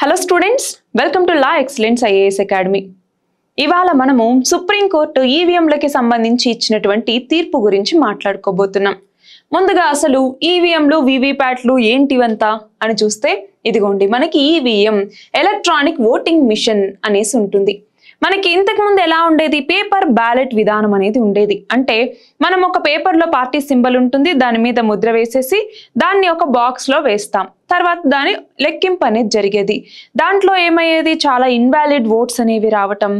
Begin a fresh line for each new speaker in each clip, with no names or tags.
Hello students, welcome to law excellence IAS academy. ఇవాళ మనము supreme court ఈవీఎంలకి సంబంధించి ఇచ్చినటువంటి తీర్పు గురించి మాట్లాడుకోబోతున్నాం. ముందుగా అసలు ఈవీఎంలు వీవీప్యాట్లు ఏంటివంతా అని చూస్తే, ఇదిగోండి మనకి ఈవీఎం ఎలక్ట్రానిక్ ఓటింగ్ మిషన్ అనేసి ఉంటుంది. మనకి ఇంతకు ముందు ఎలా ఉండేది, పేపర్ బ్యాలెట్ విధానం అనేది ఉండేది. అంటే మనం ఒక పేపర్లో పార్టీ సింబల్ ఉంటుంది, దాని మీద ముద్ర వేసేసి దాన్ని ఒక బాక్స్లో వేస్తాం, తర్వాత దాని లెక్కింపు అనేది జరిగేది. దాంట్లో ఏమయ్యేది, చాలా ఇన్వాలిడ్ ఓట్స్ అనేవి రావటం,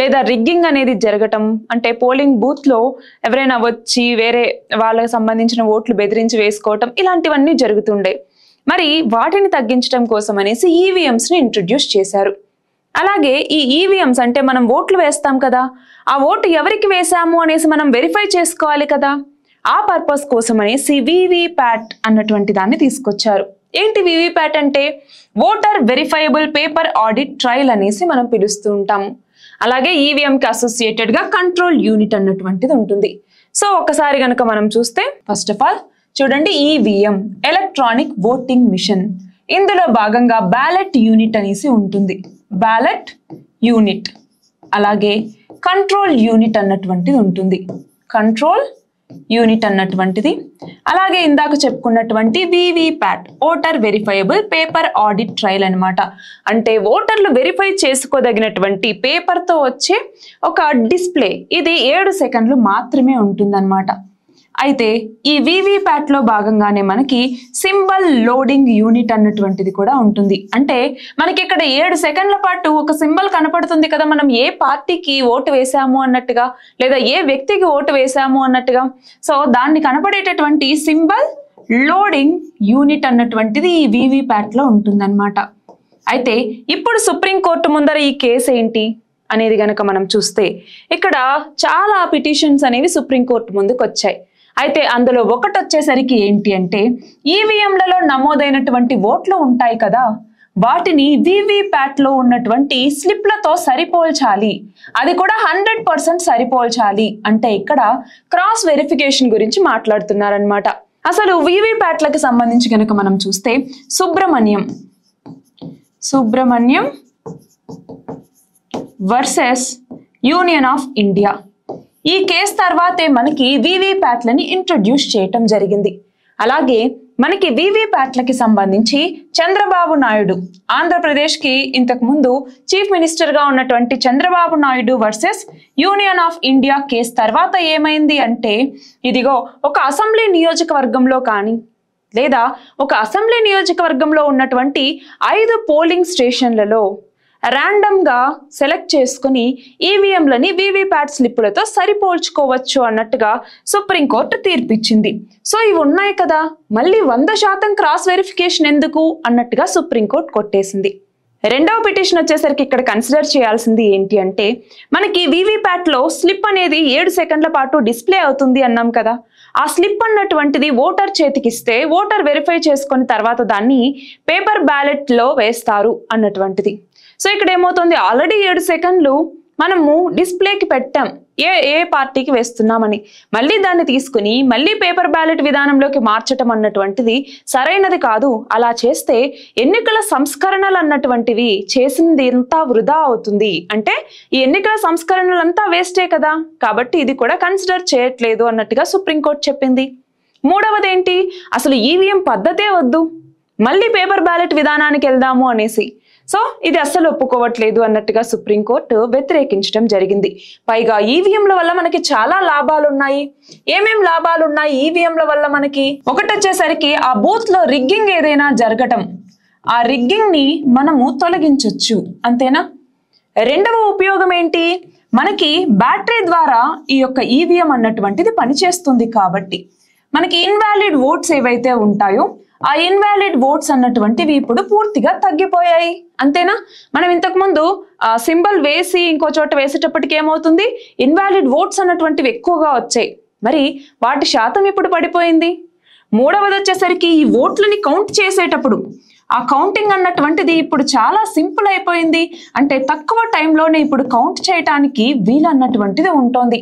లేదా రిగ్గింగ్ అనేది జరగటం, అంటే పోలింగ్ బూత్లో ఎవరైనా వచ్చి వేరే వాళ్ళకి సంబంధించిన ఓట్లు బెదిరించి వేసుకోవటం, ఇలాంటివన్నీ జరుగుతుండే. మరి వాటిని తగ్గించడం కోసం అనేసి ఈవీఎంస్ని ఇంట్రడ్యూస్ చేశారు. అలాగే ఈ ఈవీఎంస్ అంటే మనం ఓట్లు వేస్తాం కదా, ఆ ఓటు ఎవరికి వేసాము అనేసి మనం వెరిఫై చేసుకోవాలి కదా, ఆ పర్పస్ కోసం అనేసి వీవీప్యాట్ అన్నటువంటి దాన్ని తీసుకొచ్చారు. ఏంటి వీవీప్యాట్ అంటే, voter verifiable paper audit trial అనేసి మనం పిలుస్తూ ఉంటాము. అలాగే ఈవీఎంకి అసోసియేటెడ్గా కంట్రోల్ యూనిట్ అన్నటువంటిది ఉంటుంది. సో ఒకసారి కనుక మనం చూస్తే, ఫస్ట్ ఆఫ్ ఆల్ చూడండి, ఈవీఎం ఎలక్ట్రానిక్ ఓటింగ్ మిషన్, ఇందులో భాగంగా బ్యాలెట్ యూనిట్ అనేసి ఉంటుంది, బ్యాలెట్ యూనిట్. అలాగే కంట్రోల్ యూనిట్ అన్నటువంటిది ఉంటుంది, కంట్రోల్ యూనిట్ అన్నటువంటిది. అలాగే ఇందాక చెప్పుకున్నటువంటి VVPAT voter verifiable paper audit trial అనమాట. అంటే ఓటర్లు వెరిఫై చేసుకోదగినటువంటి పేపర్తో వచ్చే ఒక డిస్ప్లే, ఇది 7 సెకండ్లు మాత్రమే ఉంటుందన్నమాట. అయితే ఈ వీవీప్యాట్లో భాగంగానే మనకి సింబల్ లోడింగ్ యూనిట్ అన్నటువంటిది కూడా ఉంటుంది. అంటే మనకి ఇక్కడ 7 సెకండ్ల పాటు ఒక సింబల్ కనపడుతుంది కదా, మనం ఏ పార్టీకి ఓటు వేసాము అన్నట్టుగా, లేదా ఏ వ్యక్తికి ఓటు వేసాము అన్నట్టుగా. సో దాన్ని కనపడేటటువంటి సింబల్ లోడింగ్ యూనిట్ అన్నటువంటిది ఈ వీవీప్యాట్లో ఉంటుందన్నమాట. అయితే ఇప్పుడు సుప్రీంకోర్టు ముందర ఈ కేసు ఏంటి అనేది గనక మనం చూస్తే, ఇక్కడ చాలా పిటిషన్స్ అనేవి సుప్రీంకోర్టు ముందుకు వచ్చాయి. అయితే అందులో ఒకటి వచ్చేసరికి ఏంటి అంటే, ఈవీఎంలలో నమోదైనటువంటి ఓట్లు ఉంటాయి కదా, వాటిని వీవీప్యాట్లో ఉన్నటువంటి స్లిప్లతో సరిపోల్చాలి, అది కూడా 100% సరిపోల్చాలి. అంటే ఇక్కడ క్రాస్ వెరిఫికేషన్ గురించి మాట్లాడుతున్నారనమాట. అసలు వీవీప్యాట్లకు సంబంధించి కనుక మనం చూస్తే, Subrahmanyam versus union of India, ఈ కేసు తర్వాతే మనకి వీవీప్యాట్లని ఇంట్రడ్యూస్ చేయటం జరిగింది. అలాగే మనకి వీవీప్యాట్లకి సంబంధించి చంద్రబాబు నాయుడు, ఆంధ్రప్రదేశ్కి ఇంతకు ముందు చీఫ్ మినిస్టర్గా ఉన్నటువంటి Chandrababu Naidu versus union of India case తర్వాత ఏమైంది అంటే, ఇదిగో ఒక అసెంబ్లీ నియోజకవర్గంలో కానీ, లేదా ఒక అసెంబ్లీ నియోజకవర్గంలో ఉన్నటువంటి 5 పోలింగ్ స్టేషన్లలో ర్యాండమ్గా సెలెక్ట్ చేసుకుని ఈవీఎంలని వీవీప్యాట్ స్లిప్పులతో సరిపోల్చుకోవచ్చు అన్నట్టుగా సుప్రీంకోర్టు తీర్పిచ్చింది. సో ఇవి ఉన్నాయి కదా, మళ్ళీ 100% క్రాస్ వెరిఫికేషన్ ఎందుకు అన్నట్టుగా సుప్రీంకోర్టు కొట్టేసింది. రెండవ పిటిషన్ వచ్చేసరికి ఇక్కడ కన్సిడర్ చేయాల్సింది ఏంటి అంటే, మనకి వీవీప్యాట్లో స్లిప్ అనేది 7 సెకండ్ల పాటు డిస్ప్లే అవుతుంది అన్నాం కదా, ఆ స్లిప్ అన్నటువంటిది ఓటర్ చేతికిస్తే ఓటర్ వెరిఫై చేసుకుని తర్వాత దాన్ని పేపర్ బ్యాలెట్లో వేస్తారు అన్నటువంటిది. సో ఇక్కడ ఏమవుతుంది, ఆల్రెడీ 7 సెకండ్లు మనము డిస్ప్లేకి పెట్టాం ఏ పార్టీకి వేస్తున్నామని, మళ్ళీ దాన్ని తీసుకుని మళ్ళీ పేపర్ బ్యాలెట్ విధానంలోకి మార్చటం అన్నటువంటిది సరైనది కాదు. అలా చేస్తే ఎన్నికల సంస్కరణలు అన్నటువంటివి చేసింది అంతా వృధా అవుతుంది. అంటే ఈ ఎన్నికల సంస్కరణలంతా వేస్టే కదా, కాబట్టి ఇది కూడా కన్సిడర్ చేయట్లేదు అన్నట్టుగా సుప్రీంకోర్టు చెప్పింది. మూడవది ఏంటి, అసలు ఈవీఎం పద్ధతే వద్దు, మళ్ళీ పేపర్ బ్యాలెట్ విధానానికి వెళ్దాము అనేసి. సో ఇది అస్సలు ఒప్పుకోవట్లేదు అన్నట్టుగా సుప్రీంకోర్టు వ్యతిరేకించడం జరిగింది. పైగా ఈవీఎంల వల్ల మనకి చాలా లాభాలు ఉన్నాయి. ఏమేం లాభాలు ఉన్నాయి ఈవీఎంల వల్ల మనకి? ఒకటి వచ్చేసరికి, ఆ బూత్ లో రిగ్గింగ్ ఏదైనా జరగటం, ఆ రిగ్గింగ్ ని మనము తొలగించవచ్చు, అంతేనా? రెండవ ఉపయోగం ఏంటి, మనకి బ్యాటరీ ద్వారా ఈ యొక్క ఈవీఎం అన్నటువంటిది పనిచేస్తుంది కాబట్టి మనకి ఇన్వాలిడ్ ఓట్స్ ఏవైతే ఉంటాయో ఆ ఇన్వాలిడ్ ఓట్స్ అన్నటువంటివి ఇప్పుడు పూర్తిగా తగ్గిపోయాయి, అంతేనా? మనం ఇంతకుముందు సింబల్ వేసి ఇంకో చోట వేసేటప్పటికి ఏమవుతుంది, ఇన్వాలిడ్ ఓట్స్ అన్నటువంటివి ఎక్కువగా వచ్చాయి, మరి వాటి శాతం ఇప్పుడు పడిపోయింది. మూడవది వచ్చేసరికి, ఈ ఓట్లని కౌంట్ చేసేటప్పుడు ఆ కౌంటింగ్ అన్నటువంటిది ఇప్పుడు చాలా సింపుల్ అయిపోయింది. అంటే తక్కువ టైంలోనే ఇప్పుడు కౌంట్ చేయటానికి వీలు అన్నటువంటిది ఉంటుంది.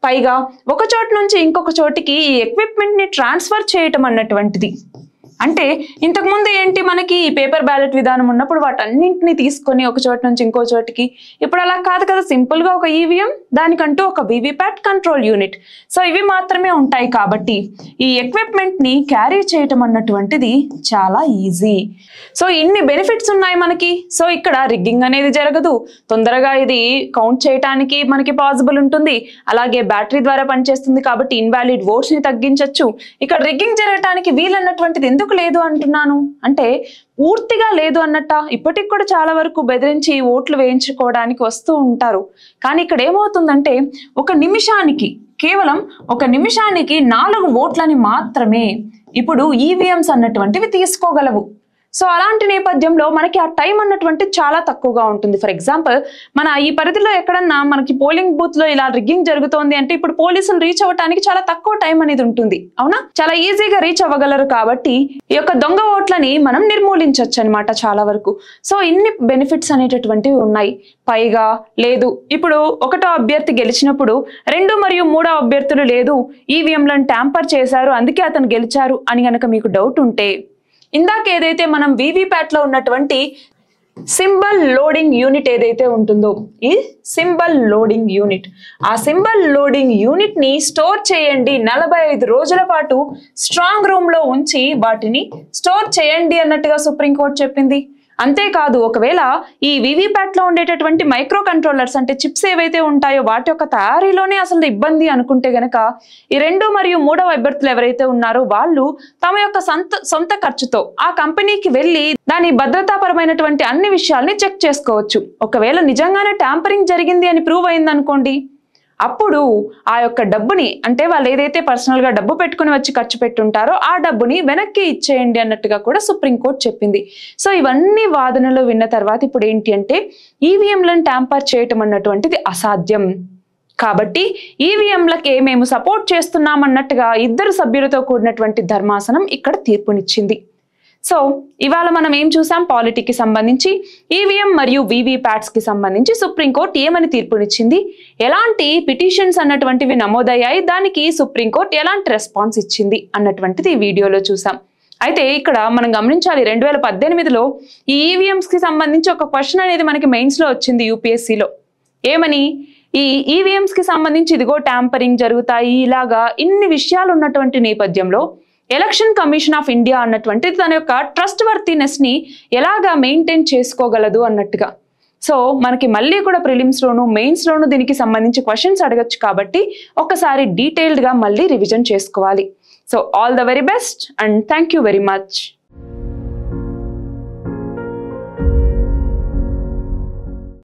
పైగా ఒక చోటు నుంచి ఇంకొక చోటికి ఈ ఎక్విప్మెంట్ ని ట్రాన్స్ఫర్ చేయటం అన్నటువంటిది అంటే ఇంతకుముందు ఏంటి, మనకి పేపర్ బ్యాలెట్ విధానం ఉన్నప్పుడు వాటన్నింటినీ తీసుకొని ఒక చోట నుంచి ఇంకో చోటికి, ఇప్పుడు అలా కాదు కదా, సింపుల్ గా ఒక ఈవీఎం, దానికంటూ ఒక వీవీప్యాట్ కంట్రోల్ యూనిట్, సో ఇవి మాత్రమే ఉంటాయి. కాబట్టి ఈ ఎక్విప్మెంట్ ని క్యారీ చేయటం అన్నటువంటిది చాలా ఈజీ. సో ఇన్ని బెనిఫిట్స్ ఉన్నాయి మనకి. సో ఇక్కడ రిగ్గింగ్ అనేది జరగదు, తొందరగా ఇది కౌంట్ చేయడానికి మనకి పాసిబుల్ ఉంటుంది, అలాగే బ్యాటరీ ద్వారా పనిచేస్తుంది కాబట్టి ఇన్వాలిడ్ ఓట్స్ ని తగ్గించవచ్చు. ఇక్కడ రిగ్గింగ్ జరగటానికి వీలన్నటువంటిది ఎందుకు లేదు అంటున్నాను అంటే, పూర్తిగా లేదు అన్నట్ట. ఇప్పటికి కూడా చాలా వరకు బెదిరించి ఓట్లు వేయించుకోవడానికి వస్తూ ఉంటారు. కానీ ఇక్కడ ఏమవుతుందంటే, కేవలం ఒక నిమిషానికి 4 ఓట్లని మాత్రమే ఇప్పుడు ఈవీఎంస్ అన్నటువంటివి తీసుకోగలవు. సో అలాంటి నేపథ్యంలో మనకి ఆ టైం అన్నటువంటి చాలా తక్కువగా ఉంటుంది. ఫర్ ఎగ్జాంపుల్, మన ఈ పరిధిలో ఎక్కడన్నా మనకి పోలింగ్ బూత్ లో ఇలా రిగ్గింగ్ జరుగుతోంది అంటే ఇప్పుడు పోలీసులు రీచ్ అవ్వడానికి చాలా తక్కువ టైం అనేది ఉంటుంది, అవునా? చాలా ఈజీగా రీచ్ అవ్వగలరు. కాబట్టి ఈ యొక్క దొంగ ఓట్లని మనం నిర్మూలించవచ్చు అనమాట చాలా వరకు. సో ఇన్ని బెనిఫిట్స్ అనేటటువంటివి ఉన్నాయి. పైగా లేదు, ఇప్పుడు 1వ అభ్యర్థి గెలిచినప్పుడు 2 మరియు 3వ అభ్యర్థులు లేదు, ఈవీఎంలను ట్యాంపర్ చేశారు అందుకే అతను గెలిచారు అని గనక మీకు డౌట్ ఉంటే, ఇందాక ఏదైతే మనం వీవీప్యాట్ లో ఉన్నటువంటి సింబల్ లోడింగ్ యూనిట్ ఏదైతే ఉంటుందో, ఈ సింబల్ లోడింగ్ యూనిట్, ఆ సింబల్ లోడింగ్ యూనిట్ ని స్టోర్ చేయండి, 45 రోజుల పాటు స్ట్రాంగ్ రూమ్ లో ఉంచి వాటిని స్టోర్ చేయండి అన్నట్టుగా సుప్రీంకోర్టు చెప్పింది. అంతేకాదు, ఒకవేళ ఈ వీవీప్యాట్ లో ఉండేటటువంటి మైక్రో కంట్రోలర్స్ అంటే చిప్స్ ఏవైతే ఉంటాయో వాటి యొక్క తయారీలోనే అసలు ఇబ్బంది అనుకుంటే గనక, ఈ 2 మరియు 3వ అభ్యర్థులు ఎవరైతే ఉన్నారో వాళ్ళు తమ యొక్క సొంత ఖర్చుతో ఆ కంపెనీకి వెళ్ళి దాని భద్రతాపరమైనటువంటి అన్ని విషయాల్ని చెక్ చేసుకోవచ్చు. ఒకవేళ నిజంగానే ట్యాంపరింగ్ జరిగింది అని ప్రూవ్ అయింది అనుకోండి, అప్పుడు ఆ యొక్క డబ్బుని, అంటే వాళ్ళు ఏదైతే పర్సనల్ గా డబ్బు పెట్టుకుని వచ్చి ఖర్చు పెట్టుంటారో ఆ డబ్బుని వెనక్కి ఇచ్చేయండి అన్నట్టుగా కూడా సుప్రీంకోర్టు చెప్పింది. సో ఇవన్నీ వాదనలు విన్న తర్వాత ఇప్పుడు ఏంటి అంటే, ఈవీఎంలను ట్యాంపర్ చేయటం అన్నటువంటిది అసాధ్యం. కాబట్టి ఈవీఎంలకే మేము సపోర్ట్ చేస్తున్నాం అన్నట్టుగా 2 సభ్యులతో కూడినటువంటి ధర్మాసనం ఇక్కడ తీర్పునిచ్చింది. సో ఇవాళ మనం ఏం చూసాం, పాలిటీకి సంబంధించి ఈవీఎం మరియు వీవీప్యాట్స్ కి సంబంధించి సుప్రీంకోర్టు ఏమని తీర్పునిచ్చింది, ఎలాంటి పిటిషన్స్ అన్నటువంటివి నమోదయ్యాయి, దానికి సుప్రీంకోర్టు ఎలాంటి రెస్పాన్స్ ఇచ్చింది అన్నటువంటిది ఈ వీడియోలో చూసాం. అయితే ఇక్కడ మనం గమనించాలి, 2018లో ఈ ఈవీఎంస్ కి సంబంధించి ఒక క్వశ్చన్ అనేది మనకి మెయిన్స్ లో వచ్చింది యూపీఎస్సీలో. ఏమని, ఈ ఈవీఎంస్ కి సంబంధించి ఇదిగో ట్యాంపరింగ్ జరుగుతాయి, ఇలాగా ఇన్ని విషయాలు ఉన్నటువంటి నేపథ్యంలో ఎలక్షన్ కమిషన్ ఆఫ్ ఇండియా అన్నటువంటి తన యొక్క ట్రస్ట్ వర్తీనెస్ ని ఎలాగా మెయింటైన్ చేసుకోగలదు అన్నట్టుగా. సో మనకి మళ్ళీ కూడా ప్రిలిమ్స్ లోను మెయిన్స్ లోను దీనికి సంబంధించి క్వశ్చన్స్ అడగచ్చు. కాబట్టి ఒకసారి డీటెయిల్డ్ గా మళ్ళీ రివిజన్ చేసుకోవాలి. So all the very best and thank you very much.